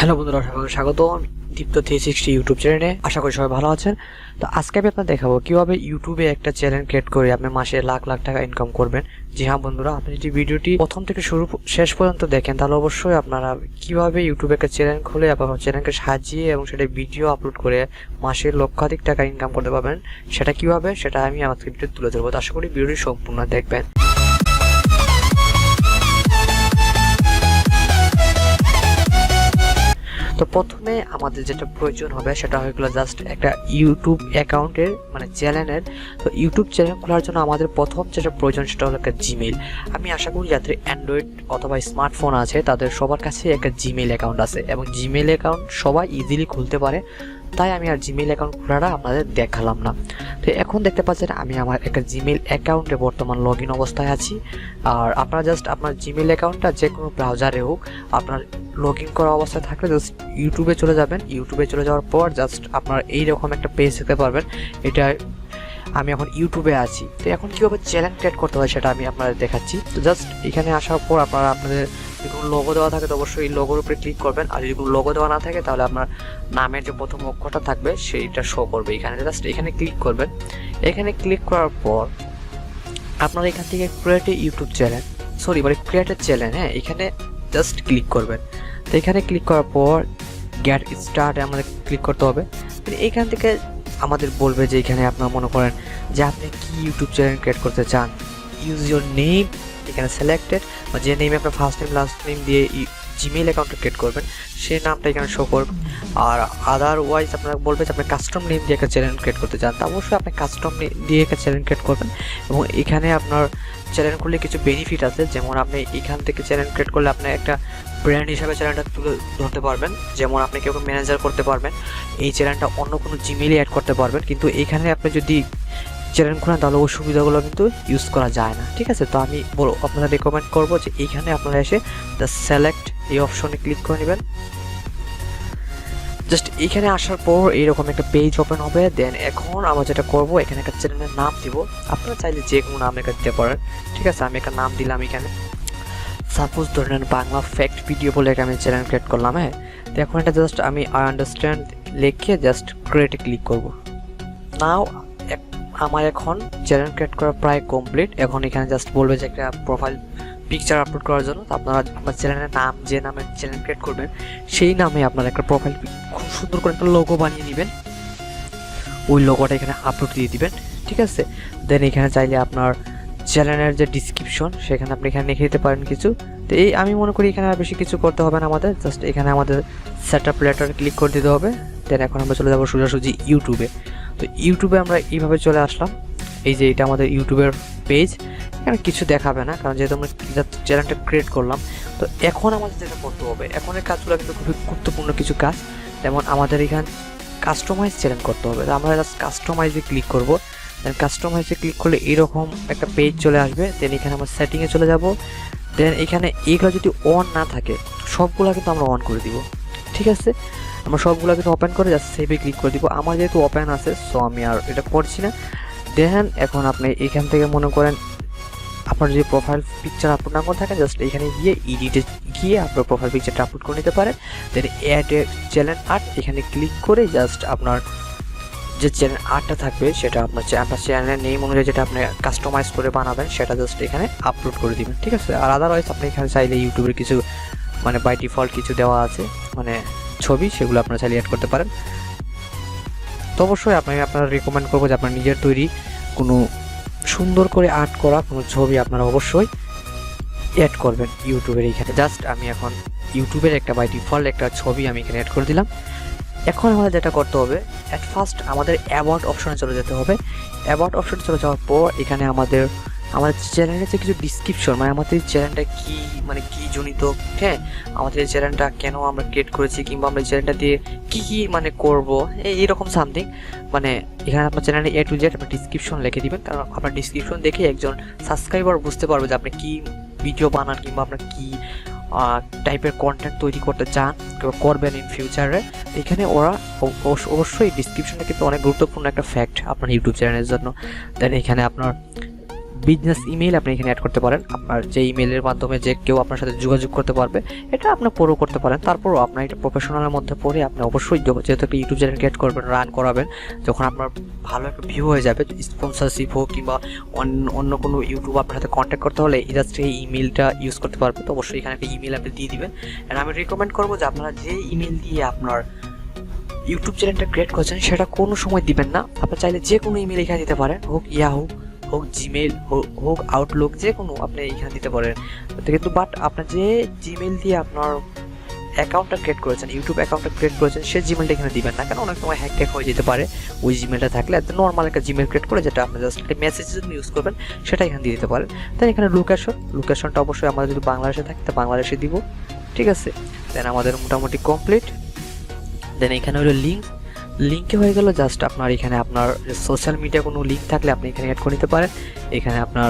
Hello বন্ধুরা, সবাইকে স্বাগত DEEPTO360 ইউটিউব চ্যানেলে। আশা করি সবাই ভালো আছেন। তো আজকে আমি আপনাদের দেখাবো কিভাবে ইউটিউবে একটা চ্যানেল ক্রিয়েট করে আপনি মাসে লাখ লাখ টাকা ইনকাম করবেন। জি হ্যাঁ বন্ধুরা, আপনি যদি ভিডিওটি প্রথম থেকে শেষ পর্যন্ত দেখেন তাহলে অবশ্যই আপনারা কিভাবে ইউটিউবে একটা চ্যানেল খুলে আপনার চ্যানেলকে সাজিয়ে এবং সেটা ভিডিও আপলোড করে মাসে লক্ষাধিক টাকা ইনকাম করতে পারবেন, সেটা কিভাবে সেটা আমি আমার ভিডিও তুলে ধরবো। তো আশা করি ভিডিওটি সম্পূর্ণ দেখবেন। তো প্রথমে আমাদের যেটা প্রয়োজন হবে সেটা হয়ে গেল জাস্ট একটা ইউটিউব অ্যাকাউন্টের চ্যানেলের। তো ইউটিউব চ্যানেল খোলার জন্য আমাদের প্রথম যেটা প্রয়োজন সেটা হলো একটা জিমেইল। আমি আশা করি যাদের অ্যান্ড্রয়েড অথবা স্মার্টফোন আছে তাদের সবার কাছে একটা জিমেইল অ্যাকাউন্ট আছে এবং জিমেইল অ্যাকাউন্ট সবাই ইজিলি খুলতে পারে, তাই আমি আর জিমেইল অ্যাকাউন্ট খোলাটা আপনাদের দেখালাম না। তো এখন দেখতে পাচ্ছেন আমি আমার একটা জিমেইল অ্যাকাউন্টে বর্তমান লগ ইন অবস্থায় আছি। আর আপনারা জাস্ট আপনার জিমেইল অ্যাকাউন্টটা যে কোনো ব্রাউজারে হোক আপনার লগ ইন করা অবস্থায় থাকলে জাস্ট ইউটিউবে চলে যাবেন। ইউটিউবে চলে যাওয়ার পর জাস্ট আপনার এইরকম একটা পেজ দেখতে পারবেন। এটা আমি এখন ইউটিউবে আছি। তো এখন কীভাবে চ্যানেল ক্রিয়েট করতে হয় সেটা আমি আপনাদের দেখাচ্ছি। তো জাস্ট এখানে আসার পর আপনাদের যদি কোনো লোগো দেওয়া থাকে তো অবশ্যই এই লোগোর উপরে ক্লিক করবেন। আর যদি কোনো লোগো দেওয়া না থাকে তাহলে আপনার নামের যে প্রথম অক্ষরটা থাকবে সেইটা শো করবে এখানে। জাস্ট এখানে ক্লিক করবেন। এখানে ক্লিক করার পর আপনারা এখান থেকে create YouTube channel create channel, হ্যাঁ, এখানে জাস্ট ক্লিক করবেন। তো এখানে ক্লিক করার পর গেট স্টার্ট আমাদের ক্লিক করতে হবে। এখান থেকে আমাদের বলবে যে এখানে আপনার মনে করেন যে আপনি কি ইউটিউব চ্যানেল ক্রিয়েট করতে চান, ইউজ ইউর নেম এখানে সিলেক্টেড, বা যে নেমে আপনার ফার্স্ট নেম লাস্ট নেম দিয়ে জিমেইল অ্যাকাউন্টে ক্রিয়েট করবেন সেই নামটা এখানে শো করবে। আর আদারওয়াইজ আপনারা বলবে যে আপনি কাস্টম নেম দিয়ে একটা চ্যানেল ক্রিয়েট করতে চান, তা অবশ্যই আপনি কাস্টম নেম দিয়ে একটা চ্যানেল ক্রিয়েট করবেন। এবং এখানে আপনার চ্যানেল করলে কিছু বেনিফিট আছে, যেমন আপনি এখান থেকে চ্যানেল ক্রিয়েট করলে আপনি একটা ব্র্যান্ড হিসাবে চ্যানেলটা তুলে ধরতে পারবেন। যেমন আপনি কেউ ম্যানেজার করতে পারবেন, এই চ্যানেলটা অন্য কোনো জিমেইলে অ্যাড করতে পারবেন। কিন্তু এখানে আপনি যদি চ্যানেল খোলেন তাহলে ওই সুবিধাগুলো কিন্তু ইউজ করা যায় না, ঠিক আছে। তো আমি আপনারা রেকমেন্ড করবো যে এইখানে আপনারা এসে দ্য সিলেক্ট এই অপশনে ক্লিক করে নেবেন। জাস্ট এখানে আসার পর এইরকম একটা পেজ ওপেন হবে। দেন এখন আমরা যেটা করব এখানে একটা চ্যানেলের নাম দিব। আপনারা চাইলে যে কোনো নাম এখানে দিতে পারেন, ঠিক আছে। আমি একটা নাম দিলাম এখানে, সাপোজ ধরে নেন বাংলা ফ্যাক্ট ভিডিও বলে আমি চ্যানেল ক্রিয়েট করলাম, হ্যাঁ। তো এখন এটা জাস্ট আমি আই আন্ডারস্ট্যান্ড লিখে জাস্ট ক্রিয়েটে ক্লিক করব। নাও আমার এখন চ্যানেল ক্রিয়েট করা প্রায় কমপ্লিট। এখন এখানে জাস্ট বলবে যে একটা প্রোফাইল পিকচার আপলোড করার জন্য। তো আপনারা আপনার চ্যানেলের নাম, যে নামে চ্যানেল ক্রিয়েট করবেন সেই নামে আপনার একটা প্রোফাইল খুব সুন্দর করে একটা লোগো বানিয়ে নেবেন। ওই লোগোটা এখানে আপলোড দিয়ে দিবেন, ঠিক আছে। দেন এখানে চাইলে আপনার চ্যানেলের যে ডিসক্রিপশন সেখানে আপনি এখানে লিখে দিতে পারেন কিছু। তো এই আমি মনে করি এখানে আর বেশি কিছু করতে হবে না আমাদের, জাস্ট এখানে আমাদের সেট আপ লেটার ক্লিক করে দিতে হবে। দেন এখন আমরা চলে যাবো সোজাসুজি ইউটিউবে। তো ইউটিউবে আমরা এইভাবে চলে আসলাম। এই যে এটা আমাদের ইউটিউবের পেজ, এখানে কিছু দেখাবে না কারণ যেহেতু আমরা চ্যানেলটা ক্রিয়েট করলাম। তো এখন আমাদের যেটা করতে হবে, এখনের কাজগুলো কিন্তু খুবই গুরুত্বপূর্ণ কিছু কাজ। যেমন আমাদের এখানে কাস্টমাইজ চ্যানেল করতে হবে। আমরা জাস্ট কাস্টমাইজে ক্লিক করব। দেন কাস্টমাইজে ক্লিক করলে এরকম একটা পেজ চলে আসবে। দেন এখানে আমরা সেটিংয়ে চলে যাব। দেন এখানে এইগুলো যদি অন না থাকে সবগুলো কিন্তু আমরা অন করে দিব, ঠিক আছে। আমরা সবগুলো কিন্তু ওপেন করে জাস্ট সেভে ক্লিক করে দিব। আমার যেহেতু ওপেন আছে সো আমি আর এটা করছি না। দেন এখন আপনি এখান থেকে মনে করেন আপনার যদি প্রোফাইল পিকচার আপলোড না করে থাকেন জাস্ট এখানে গিয়ে এডিটে গিয়ে আপনার প্রোফাইল পিকচারটা আপলোড করে নিতে পারেন। দেন অ্যাড চ্যানেল আর্ট এখানে ক্লিক করে জাস্ট আপনার যে চ্যানেল আর্টটা থাকবে সেটা আপনার চ্যানেলের নেম অনুযায়ী যেটা আপনি কাস্টমাইজ করে বানাবেন সেটা জাস্ট এখানে আপলোড করে দিবেন, ঠিক আছে। আর আদারওয়াইজ আপনি এখানে চাইলে ইউটিউবের কিছু বাই ডিফল্ট কিছু দেওয়া আছে ছবি, সেগুলো আপনারা চাইলে অ্যাড করতে পারেন। তো অবশ্যই আপনারা রিকমেন্ড করবো যে আপনার নিজের তৈরি কোনো সুন্দর করে আর্ট করা কোনো ছবি আপনারা অবশ্যই অ্যাড করবেন ইউটিউবের এইখানে। জাস্ট আমি এখন ইউটিউবের একটা বাই ডিফল্ট একটা ছবি আমি এখানে অ্যাড করে দিলাম। এখন আমাদের যেটা করতে হবে, অ্যাট ফার্স্ট আমাদের অ্যাবাউট অপশনে চলে যেতে হবে। অ্যাবাউট অপশনে চলে যাওয়ার পর এখানে আমাদের চ্যানেলের যে কিছু ডিসক্রিপশন, আমাদের চ্যানেলটা কি জনিত, হ্যাঁ, আমাদের এই চ্যানেলটা কেন আমরা ক্রিয়েট করেছি কিংবা আমরা এই চ্যানেলটা দিয়ে কি করব, এইরকম সামথিং এখানে আপনার চ্যানেলে A to Z আপনার ডিসক্রিপশন লিখে দিবেন। কারণ আপনার ডিসক্রিপশন দেখে একজন সাবস্ক্রাইবার বুঝতে পারবে যে আপনি কি ভিডিও বানান কিংবা আপনার কি টাইপের কন্টেন্ট তৈরি করতে চান করবেন ইন ফিউচারে। এখানে ওরা অবশ্যই ডিসক্রিপশনটা কিন্তু অনেক গুরুত্বপূর্ণ একটা ফ্যাক্ট আপনার ইউটিউব চ্যানেলের জন্য। দেন এখানে আপনার বিজনেস ইমেইল আপনি এখানে অ্যাড করতে পারেন। আপনার যে ইমেইলের মাধ্যমে যে কেউ আপনার সাথে যোগাযোগ করতে পারবে, এটা আপনার পুরো করতে পারেন। তারপরও আপনার এটা প্রফেশনালের মধ্যে পড়ে আপনি অবশ্যই যেহেতু একটা ইউটিউব চ্যানেল ক্রিয়েট করবেন, রান করাবেন, যখন আপনার ভালো একটা ভিউ হয়ে যাবে, স্পন্সরশিপ হোক কিংবা অন্য কোনো ইউটিউব আপনার সাথে কন্ট্যাক্ট করতে হলে জাস্ট এই ইমেইলটা ইউজ করতে পারবে। তো অবশ্যই এখানে একটা ইমেইল আপনি দিয়ে দিবেন। অ্যান্ড আমি রিকমেন্ড করবো যে আপনারা যে ইমেইল দিয়ে আপনার ইউটিউব চ্যানেলটা ক্রিয়েট করছেন সেটা কোনো সময় দিবেন না। আপনি চাইলে যে কোনো ইমেল এখানে দিতে পারেন, হোক ইয়াহু, হোক জিমেইল, হোক আউটলুক, যে কোনো আপনি এখানে দিতে পারেন। কিন্তু বাট আপনার যে জিমেইল দিয়ে আপনার অ্যাকাউন্টটা ক্রিয়েট করেছেন, ইউটিউব অ্যাকাউন্টটা ক্রিয়েট করেছেন, সেই জিমেলটা এখানে দিবেন না, কেন অনেক সময় হ্যাক হয়ে যেতে পারে। ওই জিমেলটা থাকলে নর্মাল একটা জিমেল ক্রিয়েট করে, যেটা আপনি জাস্ট একটা মেসেজের জন্য ইউজ করবেন, সেটা এখানে দিয়ে দিতে পারেন। তাই এখানে লোকেশনটা অবশ্যই আমাদের যদি বাংলাদেশে থাকে তা বাংলাদেশে দিব, ঠিক আছে। দেন আমাদের মোটামুটি কমপ্লিট। দেন এখানে হলো লিঙ্কে হয়ে গেল। জাস্ট আপনার এখানে আপনার সোশ্যাল মিডিয়া কোনো লিঙ্ক থাকলে আপনি এখানে অ্যাড করে নিতে পারেন। এখানে আপনার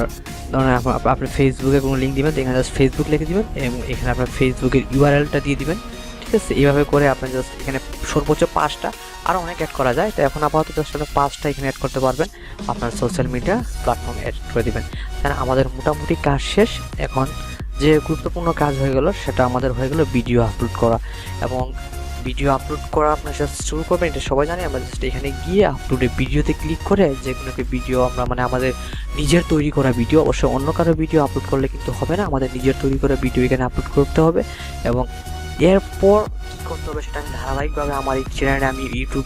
ধরেন আপনি ফেসবুকে কোনো লিঙ্ক দিবেন, এখানে জাস্ট ফেসবুক লিখে দিবেন এবং এখানে আপনার ফেসবুকের ইউআরএলটা দিয়ে দিবেন, ঠিক আছে। এইভাবে করে আপনি জাস্ট এখানে সর্বোচ্চ 5টা, আরও অনেক অ্যাড করা যায়। তো এখন আপাতত জাস্ট আপনি 5টা এখানে অ্যাড করতে পারবেন, আপনার সোশ্যাল মিডিয়া প্ল্যাটফর্মে অ্যাড করে দিবেন। তাহলে আমাদের মোটামুটি কাজ শেষ। এখন যে গুরুত্বপূর্ণ কাজ হয়ে গেল সেটা আমাদের হয়ে গেল ভিডিও আপলোড করা। এবং ভিডিও আপলোড করা আপনার জাস্ট শুরু করবেন, এটা সবাই জানে। আমরা জাস্ট এখানে গিয়ে আপলোডে ভিডিওতে ক্লিক করে যে কোনো একটা ভিডিও আমরা আমাদের নিজের তৈরি করা ভিডিও, অবশ্যই অন্য কারো ভিডিও আপলোড করলে কিন্তু হবে না, আমাদের নিজের তৈরি করা ভিডিও এখানে আপলোড করতে হবে। এবং এরপর কী করতে হবে সেটা আমি ধারাবাহিকভাবে আমার এই চ্যানেলে আমি ইউটিউব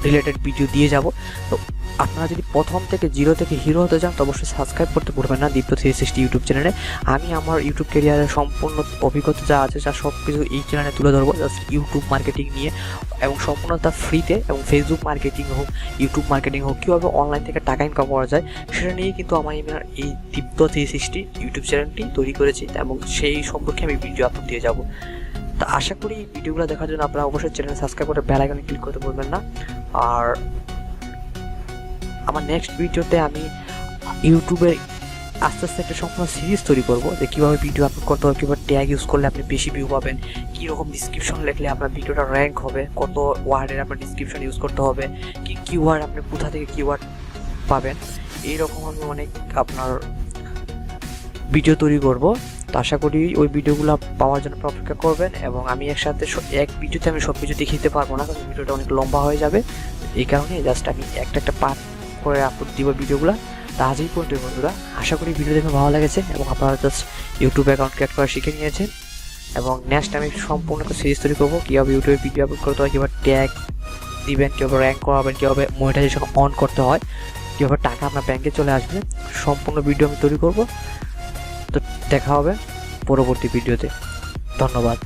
রিলেটেড ভিডিও দিয়ে যাব। তো আপনারা যদি প্রথম থেকে জিরো থেকে হিরো হতে চান তো অবশ্যই সাবস্ক্রাইব করতে ভুলবেন না DEEPTO360 ইউটিউব চ্যানেলে। আমি আমার ইউটিউব ক্যারিয়ারের সম্পূর্ণ অভিজ্ঞতা যা আছে যা সব কিছু এই চ্যানেলে তুলে ধরবো, জাস্ট ইউটিউব মার্কেটিং নিয়ে, এবং সম্পূর্ণটা ফ্রিতে। এবং ফেসবুক মার্কেটিং হোক, ইউটিউব মার্কেটিং হোক, কীভাবে অনলাইন থেকে টাকা ইনকাম করা যায় সেটা নিয়ে কিন্তু আমার এই DEEPTO360 ইউটিউব চ্যানেলটি তৈরি করেছি, এবং সেই সম্পর্কে আমি ভিডিও আপলোড দিয়ে যাব। তো আশা করি ভিডিওগুলো দেখার জন্য আপনারা অবশ্যই চ্যানেল সাবস্ক্রাইব করে বেল আইকনে ক্লিক করতে ভুলবেন না। আর আমার নেক্সট ভিডিওতে আমি ইউটিউবের আস্তে আস্তে একটা সম্পূর্ণ সিরিজ তৈরি করবো, যে কীভাবে ভিডিও আপলোড করতে হবে, কীভাবে ট্যাগ ইউজ করলে আপনি বেশি ভিউ পাবেন, কীরকম ডিসক্রিপশন লিখলে আপনার ভিডিওটা র্যাঙ্ক হবে, কত ওয়ার্ডের আপনার ডিসক্রিপশন ইউজ করতে হবে, কি কিওয়ার্ড আপনি কোথা থেকে কিওয়ার্ড পাবেন, এইরকম আমি অনেক আপনার ভিডিও তৈরি করব। তো আশা করি ওই ভিডিওগুলো পাওয়ার জন্য অপেক্ষা করবেন। এবং আমি একসাথে এক ভিডিওতে আমি সব কিছু দেখিতে পারবো না, কারণ ভিডিওটা অনেক লম্বা হয়ে যাবে। এই কারণে জাস্ট আমি একটা পার্ট করে আপলোড দিব ভিডিওগুলো। তা আজই পর্যন্ত বন্ধুরা, আশা করি ভিডিও দেখে ভালো লেগেছে এবং আপনারা জাস্ট ইউটিউব অ্যাকাউন্ট ক্রিয়েট করা শিখে নিয়েছেন। এবং নেক্সট আমি সম্পূর্ণ একটা সিরিজ তৈরি করবো, কীভাবে ইউটিউবে ভিডিও আপলোড করতে হয়, কীভাবে ট্যাগ দিবেন, কীভাবে র্যাঙ্ক করাবেন, কীভাবে মনিটাইজেশন অন করতে হয়, কীভাবে টাকা আপনার ব্যাংকে চলে আসবে, সম্পূর্ণ ভিডিও আমি তৈরি করবো। তো দেখা হবে পরবর্তী ভিডিওতে। ধন্যবাদ।